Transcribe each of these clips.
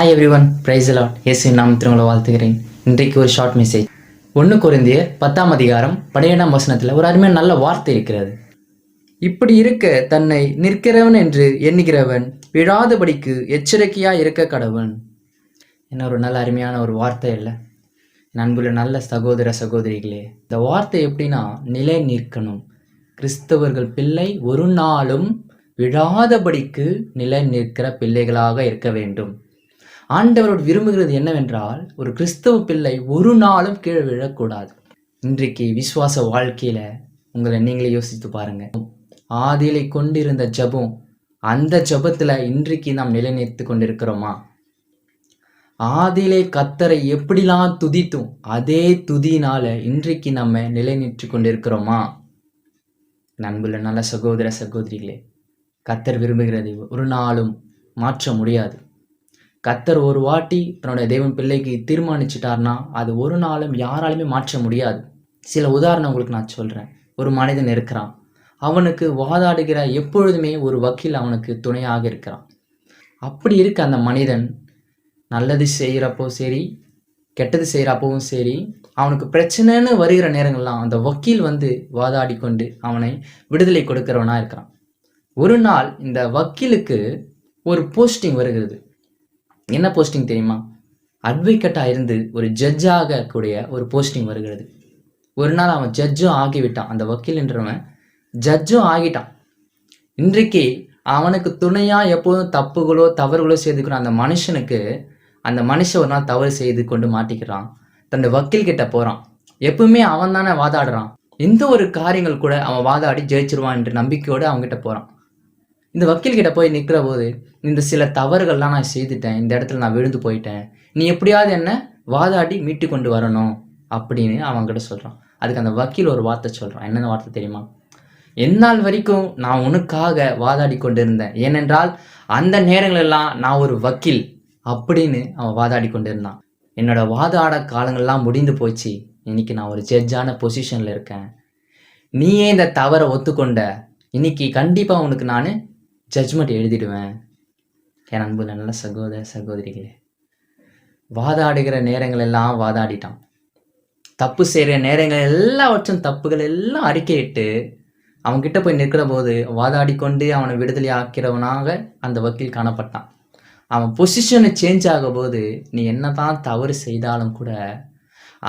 Hi everyone, praise lord. இயேசுவின் நாமத்தில் உங்களை வாழ்த்துகிறேன். இன்றைக்கு ஒரு ஷார்ட் மெசேஜ். 1 கொரிந்தியர் 10ஆம் அதிகாரம் 17ஆம் வசனத்தில் ஒரு அருமையான நல்ல வார்த்தை இருக்கிறது. இப்படி இருக்க தன்னை நிற்கிறவன் என்று எண்ணுகிறவன் விழாதபடிக்கு எச்சரிக்கையாக இருக்க கடவன். என்ன ஒரு நல்ல அருமையான ஒரு வார்த்தை இல்லை? அன்புள்ள நல்ல சகோதர சகோதரிகளே, இந்த வார்த்தை எப்படின்னா நிலை நிற்கணும். கிறிஸ்தவர்கள் பிள்ளை ஒரு நாளும் விழாதபடிக்கு நிலை நிற்கிற பிள்ளைகளாக இருக்க வேண்டும். ஆண்டவரோடு விரும்புகிறது என்னவென்றால், ஒரு கிறிஸ்தவ பிள்ளை ஒரு நாளும் கீழே விழக்கூடாது. இன்றைக்கு விசுவாச வாழ்க்கையில உங்களை நீங்களே யோசித்து பாருங்க. ஆதியிலே கொண்டிருந்த ஜபம், அந்த ஜபத்துல இன்றைக்கு நாம் நிலைநிறுத்தி கொண்டிருக்கிறோமா? ஆதியிலே கர்த்தரை எப்படிலாம் துதித்தோம், அதே துதியினால இன்றைக்கு நம்ம நிலைநிறுத்தி கொண்டிருக்கிறோமா? அன்புள்ள நல்ல சகோதர சகோதரிகளே, கர்த்தர் விரும்புகிறது ஒரு நாளும் மாற்ற முடியாது. கர்த்தர் ஒரு வாட்டி தன்னுடைய தேவன் பிள்ளைக்கு தீர்மானிச்சிட்டார்னா அது ஒரு நாளும் யாராலுமே மாற்ற முடியாது. சில உதாரணம் உங்களுக்கு நான் சொல்கிறேன். ஒரு மனிதன் இருக்கிறான், அவனுக்கு வாதாடுகிற எப்பொழுதுமே ஒரு வக்கீல் அவனுக்கு துணையாக இருக்கிறான். அப்படி இருக்க அந்த மனிதன் நல்லது செய்கிறப்போ சரி, கெட்டது செய்கிறப்பவும் சரி, அவனுக்கு பிரச்சனைன்னு வருகிற நேரங்கள்லாம் அந்த வக்கீல் வாதாடி கொண்டு அவனை விடுதலை கொடுக்கிறவனாக இருக்கிறான். ஒரு நாள் இந்த வக்கீலுக்கு ஒரு போஸ்டிங் வருகிறது. என்ன போஸ்டிங் தெரியுமா? அட்வொகேட்டாக இருந்து ஒரு ஜட்ஜாக கூடிய ஒரு போஸ்டிங் வருகிறது. ஒரு நாள் அவன் ஜட்ஜும் ஆகிவிட்டான். அந்த வக்கீல்ன்றவன் ஜட்ஜும் ஆகிட்டான். இன்றைக்கு அவனுக்கு துணையாக எப்போதும் தப்புகளோ தவறுகளோ செய்துக்கிறான் அந்த மனுஷன் ஒரு நாள் தவறு செய்து கொண்டு மாட்டிக்கிறான். தன்னுடைய வக்கீல் கிட்ட போகிறான். எப்பவுமே அவன் தானே வாதாடுறான். எந்த ஒரு காரியங்கள் கூட அவன் வாதாடி ஜெயிச்சிருவான் என்ற நம்பிக்கையோடு அவங்ககிட்ட போகிறான். இந்த வக்கீல் கிட்ட போய் நிற்கிற போது, இந்த சில தவறுகள்லாம் நான் செய்துட்டேன், இந்த இடத்துல நான் விழுந்து போயிட்டேன், நீ எப்படியாவது என்ன வாதாடி மீட்டு கொண்டு வரணும் அப்படின்னு அவன்கிட்ட சொல்கிறான். அதுக்கு அந்த வக்கீல் ஒரு வார்த்தை சொல்கிறான். என்னென்ன வார்த்தை தெரியுமா? எந்நாள் வரைக்கும் நான் உனக்காக வாதாடி கொண்டு இருந்தேன், ஏனென்றால் அந்த நேரங்களெல்லாம் நான் ஒரு வக்கீல் அப்படின்னு அவன் வாதாடி கொண்டு இருந்தான். என்னோட வாதாட காலங்கள்லாம் முடிந்து போச்சு, இன்னைக்கு நான் ஒரு ஜட்ஜான பொசிஷனில் இருக்கேன், நீயே இந்த தவறை ஒத்துக்கொண்ட, இன்னைக்கு கண்டிப்பாக உனக்கு நான் ஜட்ஜ்மெண்ட் எழுதிடுவேன். என் அன்பு நல்ல சகோதர சகோதரிகளே, வாதாடுகிற நேரங்கள் எல்லாம் வாதாடிட்டான். தப்பு செய்கிற நேரங்கள் எல்லாவற்றும் தப்புகள் எல்லாம் அறிக்கையிட்டு அவன்கிட்ட போய் நிற்கிற போது வாதாடி கொண்டு அவனை விடுதலை ஆக்கிறவனாக அந்த வக்கீல் காணப்பட்டான். அவன் பொசிஷனை சேஞ்ச் ஆகும் போது நீ என்ன தான் தவறு செய்தாலும் கூட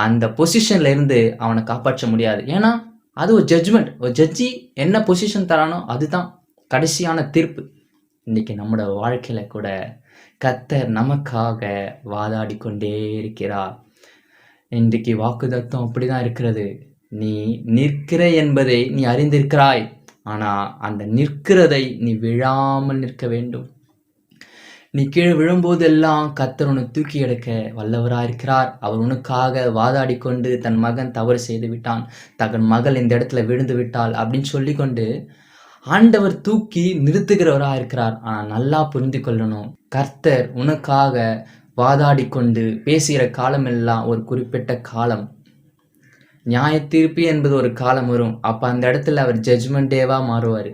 அந்த பொசிஷன்ல இருந்து அவனை காப்பாற்ற முடியாது. ஏன்னா அது ஒரு ஜட்ஜ்மெண்ட். ஒரு ஜட்ஜி என்ன பொசிஷன் தரானோ அதுதான் கடைசியான தீர்ப்பு. இன்னைக்கு நம்மளோட வாழ்க்கையில கூட கர்த்தர் நமக்காக வாதாடி கொண்டே இருக்கிறார். இன்றைக்கு வாக்குத்தத்தம் அப்படிதான் இருக்கிறது. நீ நிற்கிற என்பதை நீ அறிந்திருக்கிறாய், ஆனா அந்த நிற்கிறதை நீ விழாமல் நிற்க வேண்டும். நீ கீழே விழும்போதெல்லாம் கர்த்தர் உன்னை தூக்கி எடுக்க வல்லவராக இருக்கிறார். அவர் உனக்காக வாதாடி கொண்டு தன் மகன் தவறு செய்து விட்டான், தன் மகள் இந்த இடத்துல விழுந்து விட்டாள் அப்படின்னு சொல்லி கொண்டு ஆண்டவர் தூக்கி நிறுத்துகிறவராக இருக்கிறார். ஆனால் நல்லா புரிந்து கொள்ளணும், கர்த்தர் உனக்காக வாதாடி கொண்டு பேசுகிற காலம் எல்லாம் ஒரு குறிப்பிட்ட காலம். நியாய தீர்ப்பு என்பது ஒரு காலம் வரும். அப்போ அந்த இடத்துல அவர் ஜட்ஜ்மெண்ட் டேவாக மாறுவார்.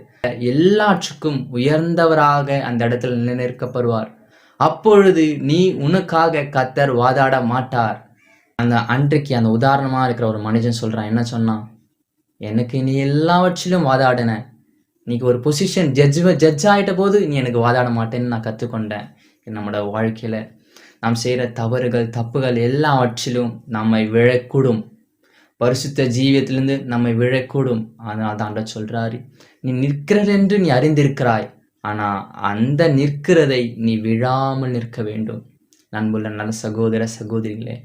எல்லாற்றுக்கும் உயர்ந்தவராக அந்த இடத்துல நிலைநிற்கப்படுவார். அப்பொழுது நீ உனக்காக கர்த்தர் வாதாட மாட்டார். அன்றைக்கு அந்த உதாரணமாக இருக்கிற ஒரு மனுஷன் சொல்கிறான். என்ன சொன்னான்? எனக்கு நீ எல்லாவற்றிலும் வாதாடின, இன்னைக்கு ஒரு பொசிஷன் ஜட்ஜ் ஆகிட்ட போது நீ எனக்கு வாதாட மாட்டேன்னு நான் கற்றுக்கொண்டேன். நம்மளோட வாழ்க்கையில் நாம் செய்கிற தவறுகள் தப்புகள் எல்லாவற்றிலும் நம்மை விழக்கூடும். பரிசுத்த ஜீவியத்திலிருந்து நம்மை விழக்கூடும். அதனால தான் சொல்கிறாரு, நீ நிற்கிறது என்று நீ அறிந்திருக்கிறாய், ஆனால் அந்த நிற்கிறதை நீ விழாமல் நிற்க வேண்டும். அன்புள்ள நல்ல சகோதர சகோதரிகளே,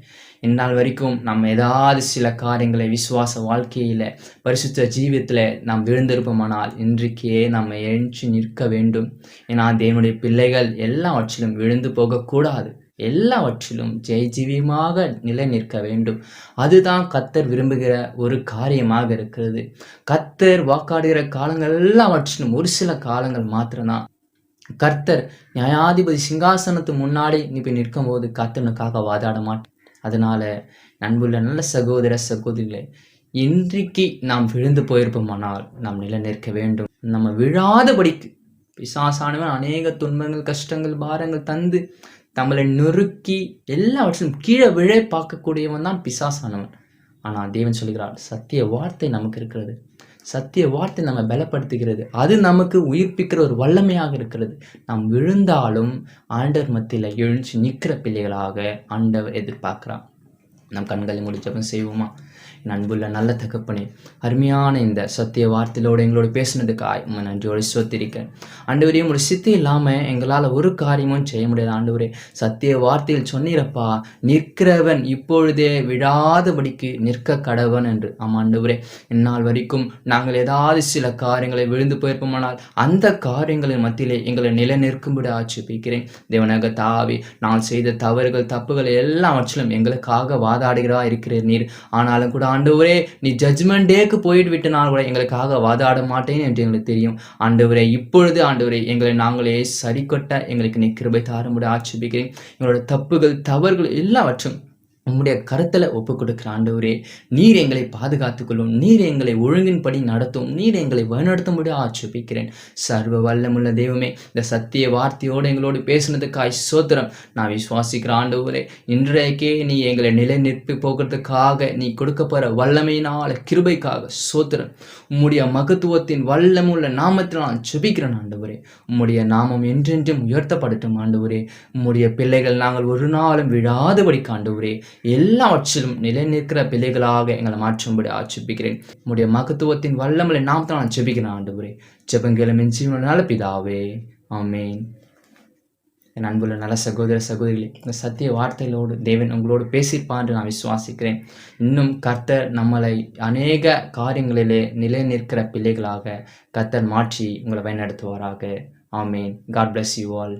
இந்நாள் வரைக்கும் நம்ம ஏதாவது சில காரியங்களை விசுவாச வாழ்க்கையில் பரிசுத்த ஜீவியத்தில் நாம் விழுந்திருப்போமானால் இன்றைக்கே நம்ம எழுச்சி நிற்க வேண்டும். ஏன்னா தேவனுடைய பிள்ளைகள் எல்லாவற்றிலும் விழுந்து போகக்கூடாது, எல்லாவற்றிலும் ஜெயஜீவியமாக நிலை நிற்க வேண்டும். அதுதான் கர்த்தர் விரும்புகிற ஒரு காரியமாக இருக்கிறது. கர்த்தர் வாக்காடுகிற காலங்கள் எல்லாவற்றிலும் ஒரு சில காலங்கள் மாத்திரம்தான். கர்த்தர் நியாயாதிபதி சிங்காசனத்து முன்னாடி நீ போய் நிற்கும் போது கர்த்தனுக்காக வாதாட மாட்டேன். அதனால அன்புள்ள நல்ல சகோதர சகோதரிகளே, இன்றைக்கு நாம் விழுந்து போயிருப்போமானால் நாம் நிலை நிற்க வேண்டும். நம்ம விழாதபடிக்கு பிசாசானவன் அநேக துன்பங்கள் கஷ்டங்கள் பாரங்கள் தந்து நம்மளை நொறுக்கி எல்லாவற்றிலும் கீழே விழ பார்க்கக்கூடியவன் தான் பிசாசானவன். ஆனால் தேவன் சொல்கிறார், சத்திய வார்த்தை நமக்கு இருக்கிறது. சத்திய வார்த்தை நம்ம பலப்படுத்துகிறது. அது நமக்கு உயிர்ப்பிக்கிற ஒரு வல்லமையாக இருக்கிறது. நாம் விழுந்தாலும் ஆண்டவர் மத்தியில் எழுச்சி நிற்கிற பிள்ளைகளாக ஆண்டவர் எதிர்பார்க்கிறான். நம் கண்களை மூடி ஜெபம் செய்வோமா? அன்புள்ள நல்ல தகப்பனே, அருமையான இந்த சத்திய வார்த்தையோடு எங்களோடு பேசுனதுக்காய் உம்மை நன்றியோடு ஸ்தோத்திரிக்கிறேன். ஆண்டவரே, ஒரு சித்தி இல்லாமல் எங்களால் ஒரு காரியமும் செய்ய முடியாது. ஆண்டவரே, சத்திய வார்த்தையில் சொன்னீரப்பா, நிற்கிறவன் இப்பொழுதே விழாதபடிக்கு நிற்க கடவன் என்று. ஆமாம் ஆண்டவரே, இந்நாள் வரைக்கும் நாங்கள் ஏதாவது சில காரியங்களை விழுந்து போயிருப்போமானால் அந்த காரியங்களின் மத்தியிலே எங்களை நிலை நிற்கும்படி ஆட்சேபிக்கிறேன். தேவனாக தாவி நான் செய்த தவறுகள் தப்புகள் எல்லாவற்றிலும் எங்களுக்காக வாதாடுகிறா இருக்கிறீர் நீர். ஆனாலும் கூட ஆண்டவரே, நீ ஜட்ஜ்மெண்ட் டேக்கு போயிட்டு விட்டனால் கூட எங்களுக்காக வாதாட மாட்டேன் என்று எங்களுக்கு தெரியும். ஆண்டவரே, இப்பொழுது ஆண்டவரே, எங்களை நாங்களே சரிக்கொட்ட எங்களுக்கு நீ கிருபை தாரும்படி ஆட்சேபிக்கிறேன். எங்களோட தப்புகள் தவறுகள் எல்லாவற்றும் உம்முடைய கருத்தில் ஒப்பு கொடுக்கிற ஆண்டவரே, நீர் எங்களை பாதுகாத்துக்கொள்ளும், நீர் எங்களை ஒழுங்கின்படி நடத்தும், நீர் எங்களை வழிநடத்தும்படி ஆட்சேபிக்கிறேன். சர்வ வல்லமுள்ள தெய்வமே, இந்த சத்திய வார்த்தையோடு எங்களோடு பேசுனதுக்காய் ஸ்தோத்திரம். நான் விசுவாசிக்கிற ஆண்டவரே, இன்றைக்கே நீ எங்களை நிலை நிற்பி போகிறதுக்காக நீ கொடுக்க போகிற வல்லமையினால கிருபைக்காக ஸ்தோத்திரம். உம்முடைய மகத்துவத்தின் வல்லமுள்ள நாமத்தில் நான் ஜெபிக்கிறேன் ஆண்டவரே. உம்முடைய நாமம் என்றென்றும் உயர்த்தப்படட்டும் ஆண்டவரே. உம்முடைய பிள்ளைகள் நாங்கள் ஒரு நாளும் விழாதபடி ஆண்டவரே, எல்லாவற்றிலும் நிலை நிற்கிற பிள்ளைகளாக எங்களை மாற்றும்படி ஆட்சேபிக்கிறேன். உம்முடைய மகத்துவத்தின் வல்லமுள்ள நாமத்தில் நான் ஜெபிக்கிறேன் ஆண்டவரே. ஜெபங்களும் என் ஜீவனால பிதாவே, ஆமேன். என் அன்புள்ள நல்ல சகோதர சகோதரிகளே, இந்த சத்திய வார்த்தைகளோடு தேவன் உங்களோடு பேசியிருப்பான் என்று நான் விசுவாசிக்கிறேன். இன்னும் கர்த்தர் நம்மளை அநேக காரியங்களிலே நிலை நிற்கிற பிள்ளைகளாக கர்த்தர் மாற்றி உங்களை வழிநடத்துவாராக. ஆமேன். God bless you all.